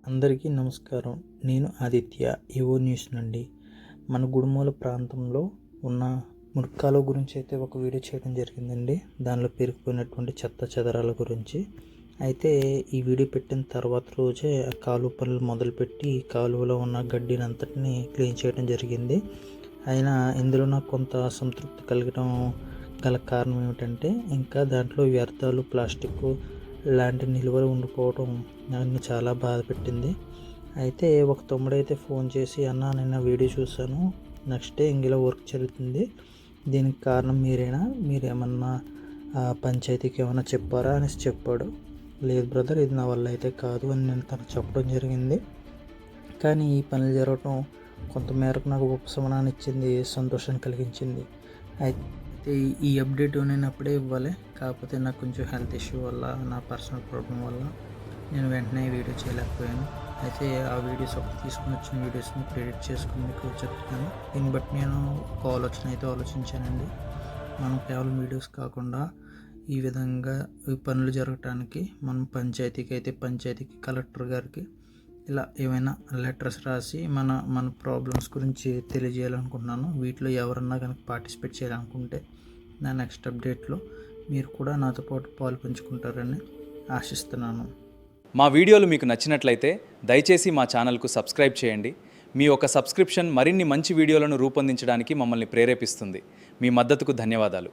అందరికీ నమస్కారం. నేను ఆదిత్య, ఈవో న్యూస్ నుండి. మన గుడిమూల ప్రాంతంలో ఉన్న మురికాలువ గురించి అయితే ఒక వీడియో చేయడం జరిగిందండి. దానిలో పేరుకుపోయినటువంటి చెత్త చెదరాల గురించి. అయితే ఈ వీడియో పెట్టిన తర్వాత రోజే కాలువ పనులు మొదలుపెట్టి కాలువలో ఉన్న గడ్డిని అంతటిని క్లీన్ చేయడం జరిగింది. అయినా ఇందులో నాకు కొంత అసంతృప్తి కలగడం గల కారణం ఏమిటంటే, ఇంకా దాంట్లో వ్యర్థాలు, ప్లాస్టిక్ లాంటి నిల్వలు ఉండిపోవడం నన్ను చాలా బాధ పెట్టింది. అయితే ఒక తమ్ముడైతే ఫోన్ చేసి, అన్న నిన్న వీడియో చూశాను, నెక్స్ట్ డే ఇందులో వర్క్ జరుగుతుంది, దీనికి కారణం మీరేనా, మీరేమన్నా పంచాయతీకి ఏమైనా చెప్పారా అనేసి చెప్పాడు. లేదు బ్రదర్, ఇది నా వల్ల అయితే కాదు అని నేను తనకు చెప్పడం జరిగింది. కానీ ఈ పనులు జరగటం కొంతమేరకు నాకు ఉపశమనాన్ని ఇచ్చింది, సంతోషాన్ని కలిగించింది. అయితే ఈ అప్డేట్ నేను అప్పుడే ఇవ్వాలి, కాకపోతే నాకు కొంచెం హెల్త్ ఇష్యూ వల్ల, నా పర్సనల్ ప్రాబ్లం వల్ల నేను వెంటనే వీడియో చేయలేకపోయాను. అయితే ఆ వీడియోస్ అప్పుడు తీసుకుని వచ్చిన వీడియోస్ని క్రెడిట్ చేసుకుని మీకు చెప్తాను. దీన్ని బట్టి నేను ఒక ఆలోచన అయితే ఆలోచించానండి. మనం కేవలం వీడియోస్ కాకుండా ఈ విధంగా ఈ పనులు జరగటానికి మనం పంచాయతీకి కలెక్టర్ గారికి ఇలా ఏమైనా లెటర్స్ రాసి మన ప్రాబ్లమ్స్ గురించి తెలియజేయాలనుకుంటున్నాను. వీటిలో ఎవరన్నా కనుక పార్టిసిపేట్ చేయాలనుకుంటే నా నెక్స్ట్ అప్డేట్లో మీరు కూడా నాతో పాటు పాలు పంచుకుంటారని ఆశిస్తున్నాను. మా వీడియోలు మీకు నచ్చినట్లయితే దయచేసి మా ఛానల్కు సబ్స్క్రైబ్ చేయండి. మీ యొక్క సబ్స్క్రిప్షన్ మరిన్ని మంచి వీడియోలను రూపొందించడానికి మమ్మల్ని ప్రేరేపిస్తుంది. మీ మద్దతుకు ధన్యవాదాలు.